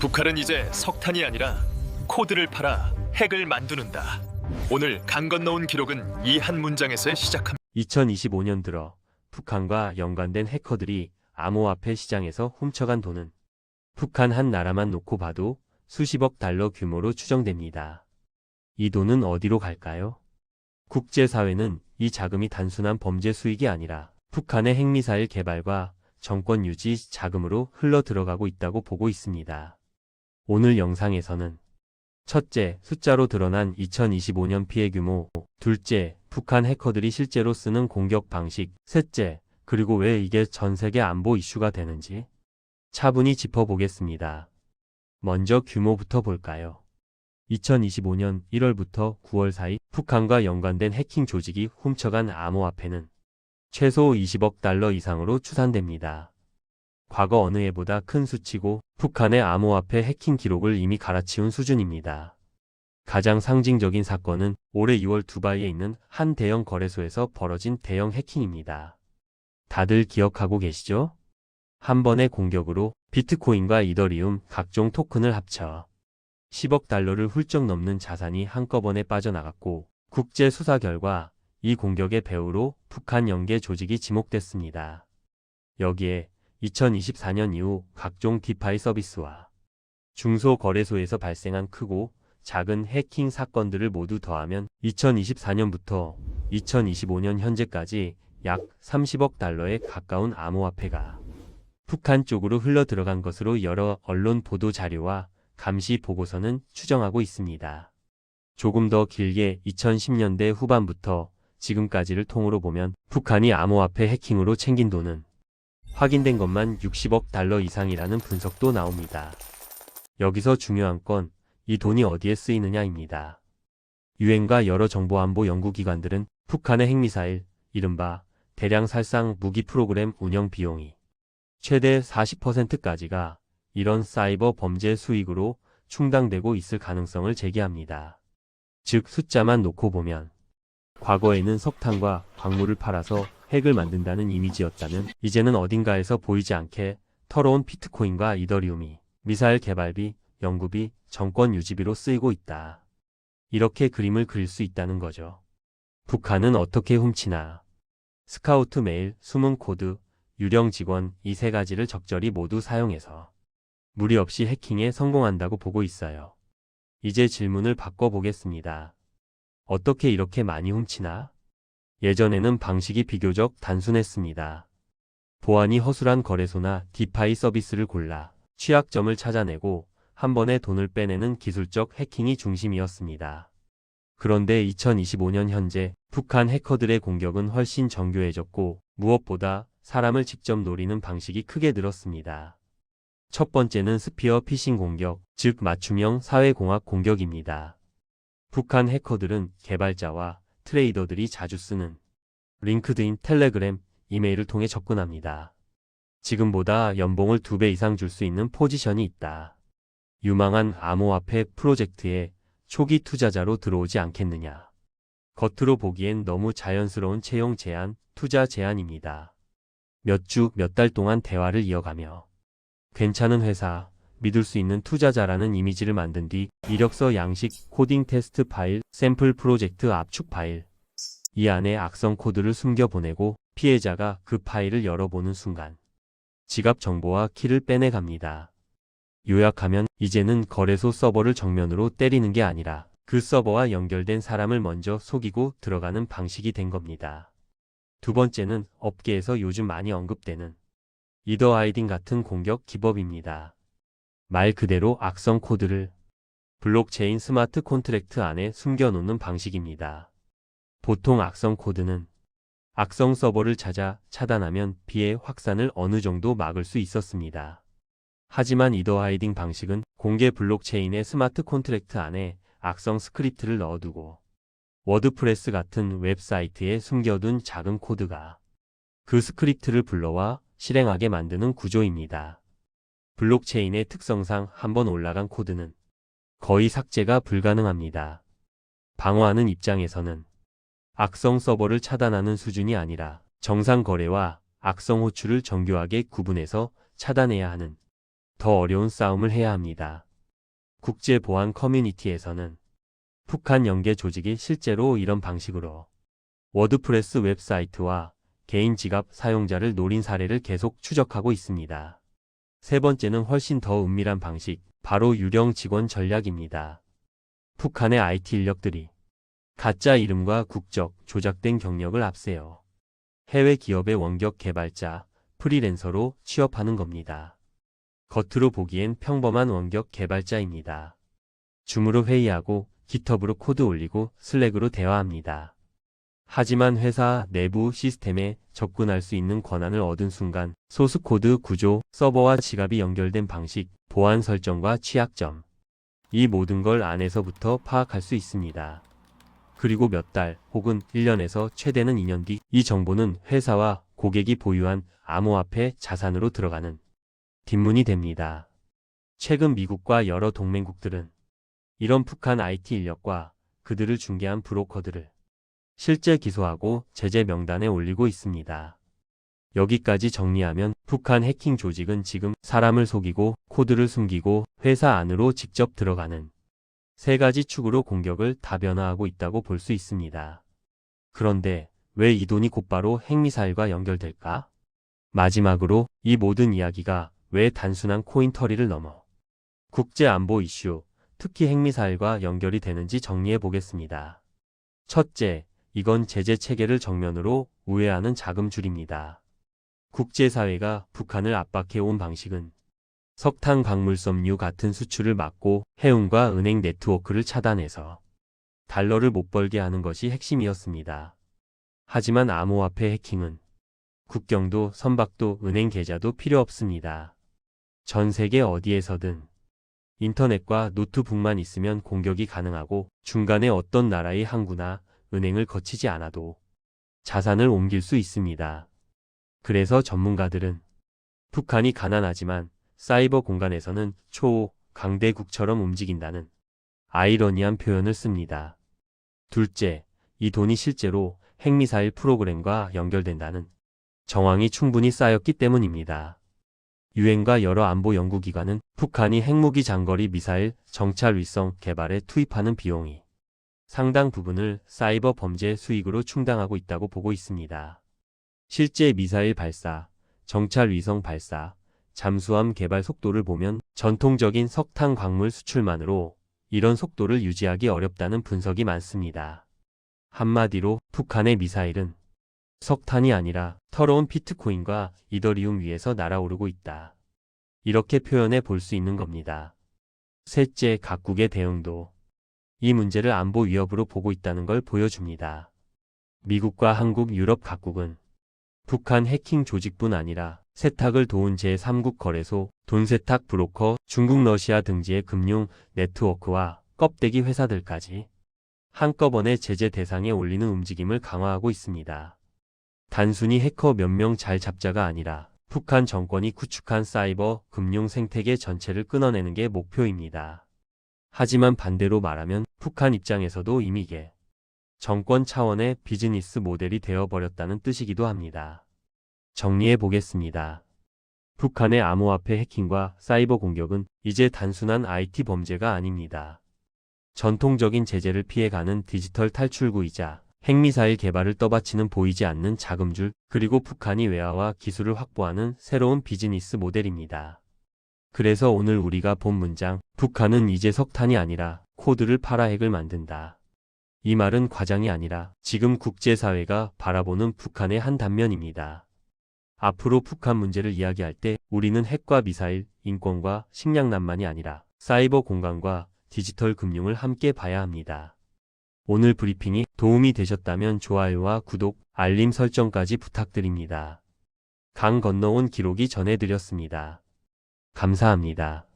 북한은 이제 석탄이 아니라 코드를 팔아 핵을 만드는다. 오늘 강 건너온 기록은 이 한 문장에서 시작합니다. 2025년 들어 북한과 연관된 해커들이 암호화폐 시장에서 훔쳐간 돈은 북한 한 나라만 놓고 봐도 수십억 달러 규모로 추정됩니다. 이 돈은 어디로 갈까요? 국제사회는 이 자금이 단순한 범죄 수익이 아니라 북한의 핵미사일 개발과 정권 유지 자금으로 흘러 들어가고 있다고 보고 있습니다. 오늘 영상에서는 첫째, 숫자로 드러난 2025년 피해 규모, 둘째, 북한 해커들이 실제로 쓰는 공격 방식, 셋째, 그리고 왜 이게 전 세계 안보 이슈가 되는지 차분히 짚어보겠습니다. 먼저 규모부터 볼까요? 2025년 1월부터 9월 사이 북한과 연관된 해킹 조직이 훔쳐간 암호화폐는 최소 20억 달러 이상으로 추산됩니다. 과거 어느 해보다 큰 수치고 북한의 암호화폐 해킹 기록을 이미 갈아치운 수준입니다. 가장 상징적인 사건은 올해 2월 두바이에 있는 한 대형 거래소에서 벌어진 대형 해킹입니다. 다들 기억하고 계시죠? 한 번의 공격으로 비트코인과 이더리움 각종 토큰을 합쳐 10억 달러를 훌쩍 넘는 자산이 한꺼번에 빠져나갔고 국제 수사 결과 이 공격의 배후로 북한 연계 조직이 지목됐습니다. 여기에 2024년 이후 각종 디파이 서비스와 중소거래소에서 발생한 크고 작은 해킹 사건들을 모두 더하면 2024년부터 2025년 현재까지 약 30억 달러에 가까운 암호화폐가 북한 쪽으로 흘러 들어간 것으로 여러 언론 보도 자료와 감시 보고서는 추정하고 있습니다. 조금 더 길게 2010년대 후반부터 지금까지를 통으로 보면 북한이 암호화폐 해킹으로 챙긴 돈은 확인된 것만 60억 달러 이상이라는 분석도 나옵니다. 여기서 중요한 건 이 돈이 어디에 쓰이느냐입니다. 유엔과 여러 정보안보 연구기관들은 북한의 핵미사일, 이른바 대량 살상 무기 프로그램 운영 비용이 최대 40%까지가 이런 사이버 범죄 수익으로 충당되고 있을 가능성을 제기합니다. 즉 숫자만 놓고 보면 과거에는 석탄과 광물을 팔아서 핵을 만든다는 이미지였다면 이제는 어딘가에서 보이지 않게 털어온 비트코인과 이더리움이 미사일 개발비, 연구비, 정권 유지비로 쓰이고 있다. 이렇게 그림을 그릴 수 있다는 거죠. 북한은 어떻게 훔치나? 스카우트 메일, 숨은 코드, 유령 직원 이 세 가지를 적절히 모두 사용해서 무리 없이 해킹에 성공한다고 보고 있어요. 이제 질문을 바꿔보겠습니다. 어떻게 이렇게 많이 훔치나? 예전에는 방식이 비교적 단순했습니다. 보안이 허술한 거래소나 디파이 서비스를 골라 취약점을 찾아내고 한 번에 돈을 빼내는 기술적 해킹이 중심이었습니다. 그런데 2025년 현재 북한 해커들의 공격은 훨씬 정교해졌고 무엇보다 사람을 직접 노리는 방식이 크게 늘었습니다. 첫 번째는 스피어 피싱 공격, 즉 맞춤형 사회공학 공격입니다. 북한 해커들은 개발자와 트레이더들이 자주 쓰는 링크드인, 텔레그램, 이메일을 통해 접근합니다. 지금보다 연봉을 2배 이상 줄 수 있는 포지션이 있다. 유망한 암호화폐 프로젝트에 초기 투자자로 들어오지 않겠느냐. 겉으로 보기엔 너무 자연스러운 채용 제한, 투자 제한입니다. 몇 주, 몇 달 동안 대화를 이어가며 괜찮은 회사, 믿을 수 있는 투자자라는 이미지를 만든 뒤 이력서 양식, 코딩 테스트 파일, 샘플 프로젝트 압축 파일, 이 안에 악성 코드를 숨겨 보내고 피해자가 그 파일을 열어보는 순간 지갑 정보와 키를 빼내갑니다. 요약하면 이제는 거래소 서버를 정면으로 때리는 게 아니라 그 서버와 연결된 사람을 먼저 속이고 들어가는 방식이 된 겁니다. 두 번째는 업계에서 요즘 많이 언급되는 이더 하이딩 같은 공격 기법입니다. 말 그대로 악성 코드를 블록체인 스마트 콘트랙트 안에 숨겨놓는 방식입니다. 보통 악성 코드는 악성 서버를 찾아 차단하면 피해 확산을 어느 정도 막을 수 있었습니다. 하지만 이더 하이딩 방식은 공개 블록체인의 스마트 콘트랙트 안에 악성 스크립트를 넣어두고 워드프레스 같은 웹사이트에 숨겨둔 작은 코드가 그 스크립트를 불러와 실행하게 만드는 구조입니다. 블록체인의 특성상 한번 올라간 코드는 거의 삭제가 불가능합니다. 방어하는 입장에서는 악성 서버를 차단하는 수준이 아니라 정상 거래와 악성 호출을 정교하게 구분해서 차단해야 하는 더 어려운 싸움을 해야 합니다. 국제 보안 커뮤니티에서는 북한 연계 조직이 실제로 이런 방식으로 워드프레스 웹사이트와 개인 지갑 사용자를 노린 사례를 계속 추적하고 있습니다. 세 번째는 훨씬 더 은밀한 방식, 바로 유령 직원 전략입니다. 북한의 IT 인력들이 가짜 이름과 국적, 조작된 경력을 앞세워 해외 기업의 원격 개발자, 프리랜서로 취업하는 겁니다. 겉으로 보기엔 평범한 원격 개발자입니다. 줌으로 회의하고 깃허브로 코드 올리고 슬랙으로 대화합니다. 하지만 회사 내부 시스템에 접근할 수 있는 권한을 얻은 순간 소스코드 구조, 서버와 지갑이 연결된 방식, 보안 설정과 취약점, 이 모든 걸 안에서부터 파악할 수 있습니다. 그리고 몇 달 혹은 1년에서 최대는 2년 뒤 이 정보는 회사와 고객이 보유한 암호화폐 자산으로 들어가는 뒷문이 됩니다. 최근 미국과 여러 동맹국들은 이런 북한 IT 인력과 그들을 중개한 브로커들을 실제 기소하고 제재 명단에 올리고 있습니다. 여기까지 정리하면 북한 해킹 조직은 지금 사람을 속이고 코드를 숨기고 회사 안으로 직접 들어가는 세 가지 축으로 공격을 다변화하고 있다고 볼 수 있습니다. 그런데 왜 이 돈이 곧바로 핵미사일과 연결될까? 마지막으로 이 모든 이야기가 왜 단순한 코인 터리를 넘어 국제 안보 이슈, 특히 핵미사일과 연결이 되는지 정리해 보겠습니다. 첫째, 이건 제재 체계를 정면으로 우회하는 자금줄입니다. 국제사회가 북한을 압박해 온 방식은 석탄 광물섬유 같은 수출을 막고 해운과 은행 네트워크를 차단해서 달러를 못 벌게 하는 것이 핵심이었습니다. 하지만 암호화폐 해킹은 국경도 선박도 은행 계좌도 필요 없습니다. 전 세계 어디에서든 인터넷과 노트북만 있으면 공격이 가능하고 중간에 어떤 나라의 항구나 은행을 거치지 않아도 자산을 옮길 수 있습니다. 그래서 전문가들은 북한이 가난하지만 사이버 공간에서는 초강대국처럼 움직인다는 아이러니한 표현을 씁니다. 둘째, 이 돈이 실제로 핵미사일 프로그램과 연결된다는 정황이 충분히 쌓였기 때문입니다. 유엔과 여러 안보 연구기관은 북한이 핵무기 장거리 미사일 정찰 위성 개발에 투입하는 비용이 상당 부분을 사이버 범죄 수익으로 충당하고 있다고 보고 있습니다. 실제 미사일 발사, 정찰 위성 발사, 잠수함 개발 속도를 보면 전통적인 석탄 광물 수출만으로 이런 속도를 유지하기 어렵다는 분석이 많습니다. 한마디로 북한의 미사일은 석탄이 아니라 더러운 비트코인과 이더리움 위에서 날아오르고 있다. 이렇게 표현해 볼 수 있는 겁니다. 셋째, 각국의 대응도 이 문제를 안보 위협으로 보고 있다는 걸 보여줍니다. 미국과 한국, 유럽 각국은 북한 해킹 조직뿐 아니라 세탁을 도운 제3국 거래소, 돈세탁 브로커, 중국 러시아 등지의 금융 네트워크와 껍데기 회사들까지 한꺼번에 제재 대상에 올리는 움직임을 강화하고 있습니다. 단순히 해커 몇 명 잘 잡자가 아니라 북한 정권이 구축한 사이버 금융 생태계 전체를 끊어내는 게 목표입니다. 하지만 반대로 말하면 북한 입장에서도 이미 이게 정권 차원의 비즈니스 모델이 되어버렸다는 뜻이기도 합니다. 정리해 보겠습니다. 북한의 암호화폐 해킹과 사이버 공격은 이제 단순한 IT 범죄가 아닙니다. 전통적인 제재를 피해가는 디지털 탈출구이자 핵미사일 개발을 떠받치는 보이지 않는 자금줄, 그리고 북한이 외화와 기술을 확보하는 새로운 비즈니스 모델입니다. 그래서 오늘 우리가 본 문장, 북한은 이제 석탄이 아니라 코드를 팔아 핵을 만든다. 이 말은 과장이 아니라 지금 국제사회가 바라보는 북한의 한 단면입니다. 앞으로 북한 문제를 이야기할 때 우리는 핵과 미사일, 인권과 식량난만이 아니라 사이버 공간과 디지털 금융을 함께 봐야 합니다. 오늘 브리핑이 도움이 되셨다면 좋아요와 구독, 알림 설정까지 부탁드립니다. 강 건너온 기록이 전해드렸습니다. 감사합니다.